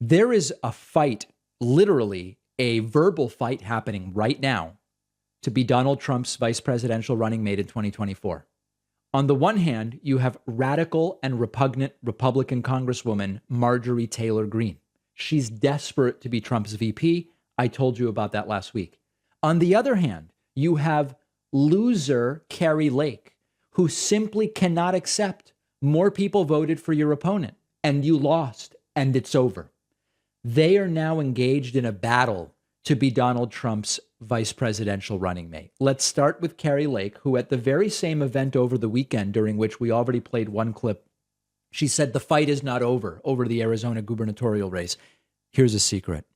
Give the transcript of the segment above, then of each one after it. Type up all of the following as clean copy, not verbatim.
There is a fight, literally a verbal fight happening right now to be Donald Trump's vice presidential running mate in 2024. On the one hand, you have radical and repugnant Republican Congresswoman Marjorie Taylor Greene. She's desperate to be Trump's VP. I told you about that last week. On the other hand, you have loser Kari Lake, who simply cannot accept more people voted for your opponent and you lost and it's over. They are now engaged in a battle to be Donald Trump's vice presidential running mate. Let's start with Kari Lake, who at the very same event over the weekend, during which we already played one clip, she said the fight is not over the Arizona gubernatorial race. Here's a secret.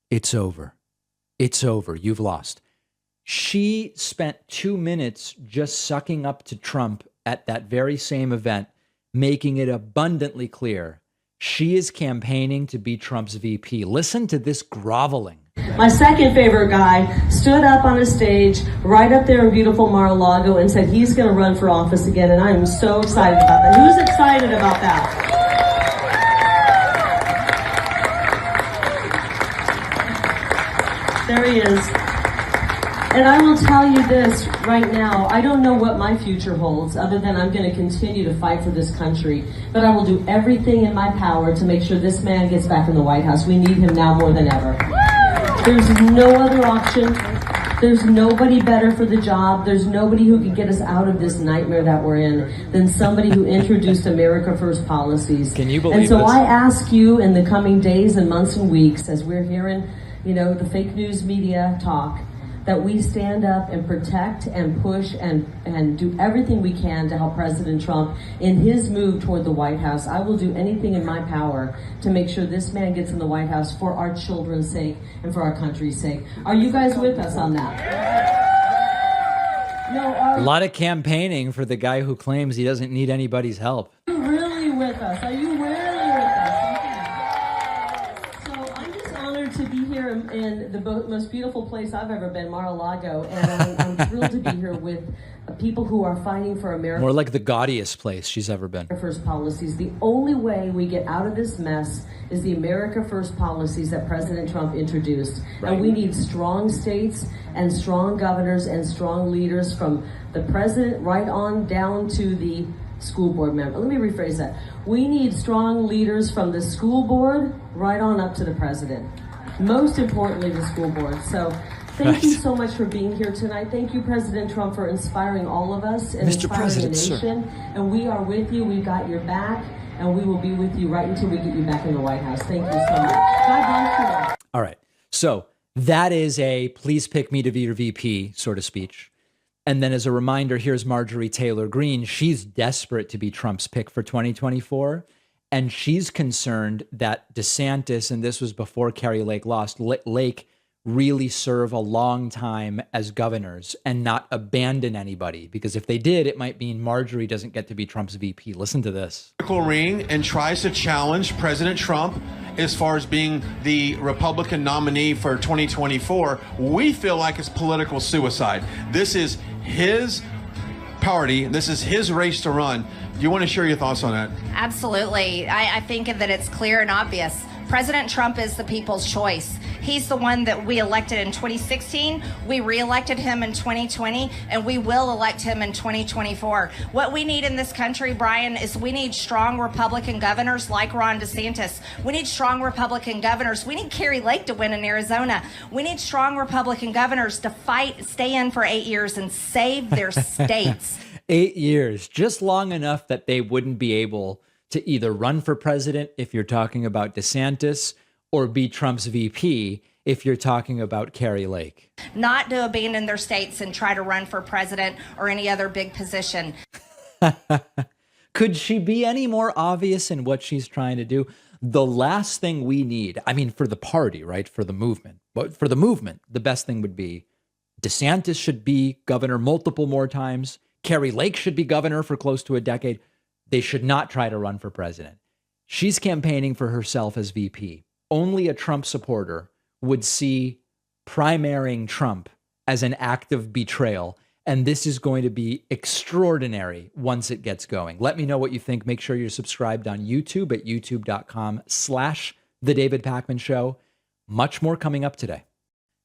It's over. It's over. You've lost. She spent 2 minutes just sucking up to Trump at that very same event, making it abundantly clear she is campaigning to be Trump's VP. Listen to this groveling. My second favorite guy stood up on a stage right up there in beautiful Mar-a-Lago and said he's going to run for office again, and I am so excited about that. Who's excited about that? There he is. And I will tell you this right now, I don't know what my future holds other than I'm going to continue to fight for this country, but I will do everything in my power to make sure this man gets back in the White House. We need him now more than ever. There's no other option. There's nobody better for the job. There's nobody who can get us out of this nightmare that we're in than somebody who introduced America First policies. Can you believe And so this? I ask you in the coming days and months and weeks, as we're hearing, the fake news media talk, that we stand up and protect and push and do everything we can to help President Trump in his move toward the White House. I will do anything in my power to make sure this man gets in the White House for our children's sake and for our country's sake. Are you guys with us on that? A lot of campaigning for the guy who claims he doesn't need anybody's help. Are you really with us? Are you really with us? Okay. So I'm just honored to be here in the most beautiful place I've ever been, Mar-a-Lago, and I'm thrilled to be here with people who are fighting for America. More like the gaudiest place she's ever been. First policies. The only way we get out of this mess is the America First policies that President Trump introduced. Right. And we need strong states and strong governors and strong leaders from the president right on down to the school board member. Let me rephrase that. We need strong leaders from the school board right on up to the president. Most importantly, the school board. So thank you so much for being here tonight. Thank you, President Trump, for inspiring all of us and Mr. inspiring President, the nation. sir. And we are with you. We've got your back, and we will be with you right until we get you back in the White House. Thank you so much. God bless you all. All right. So that is a please pick me to be your VP sort of speech. And then as a reminder, here's Marjorie Taylor Greene. She's desperate to be Trump's pick for 2024. And she's concerned that DeSantis, and this was before Kari Lake lost, Lake really serve a long time as governors and not abandon anybody. Because if they did, it might mean Marjorie doesn't get to be Trump's VP. Listen to this. Ring and tries to challenge President Trump as far as being the Republican nominee for 2024. We feel like it's political suicide. This is his party. This is his race to run. Do you want to share your thoughts on that? Absolutely. I think that it's clear and obvious. President Trump is the people's choice. He's the one that we elected in 2016. We reelected him in 2020, and we will elect him in 2024. What we need in this country, Brian, is we need strong Republican governors like Ron DeSantis. We need strong Republican governors. We need Kari Lake to win in Arizona. We need strong Republican governors to fight, stay in for 8 years and save their states. 8 years, just long enough that they wouldn't be able to either run for president if you're talking about DeSantis or be Trump's VP if you're talking about Kari Lake. Not to abandon their states and try to run for president or any other big position. Could she be any more obvious in what she's trying to do? The last thing we need, I mean, for the party, right? For the movement, but for the movement, the best thing would be DeSantis should be governor multiple more times. Kari Lake should be governor for close to a decade. They should not try to run for president. She's campaigning for herself as VP. Only a Trump supporter would see primarying Trump as an act of betrayal. And this is going to be extraordinary once it gets going. Let me know what you think. Make sure you're subscribed on YouTube at youtube.com/The The David Pakman Show. Much more coming up today.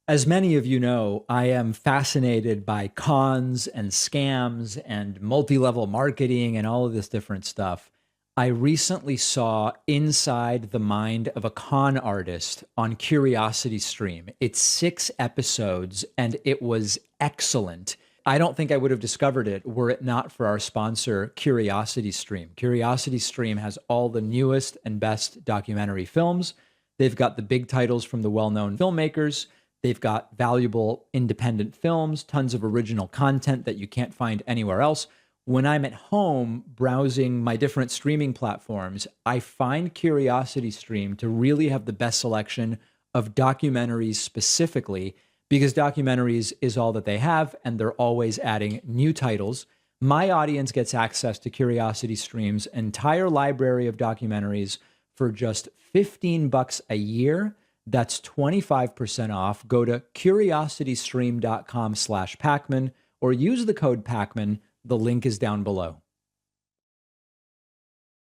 As many of you know, I am fascinated by cons and scams and multi-level marketing and all of this different stuff. I recently saw Inside the Mind of a Con Artist on Curiosity Stream. It's 6 episodes and it was excellent. I don't think I would have discovered it were it not for our sponsor, Curiosity Stream. Curiosity Stream has all the newest and best documentary films. They've got the big titles from the well-known filmmakers. They've got valuable independent films, tons of original content that you can't find anywhere else. When I'm at home browsing my different streaming platforms, I find Curiosity Stream to really have the best selection of documentaries specifically, because documentaries is all that they have, and they're always adding new titles. My audience gets access to Curiosity Stream's entire library of documentaries for just $15 a year. That's 25% off. Go to curiositystream.com/Pakman or use the code Pakman. The link is down below.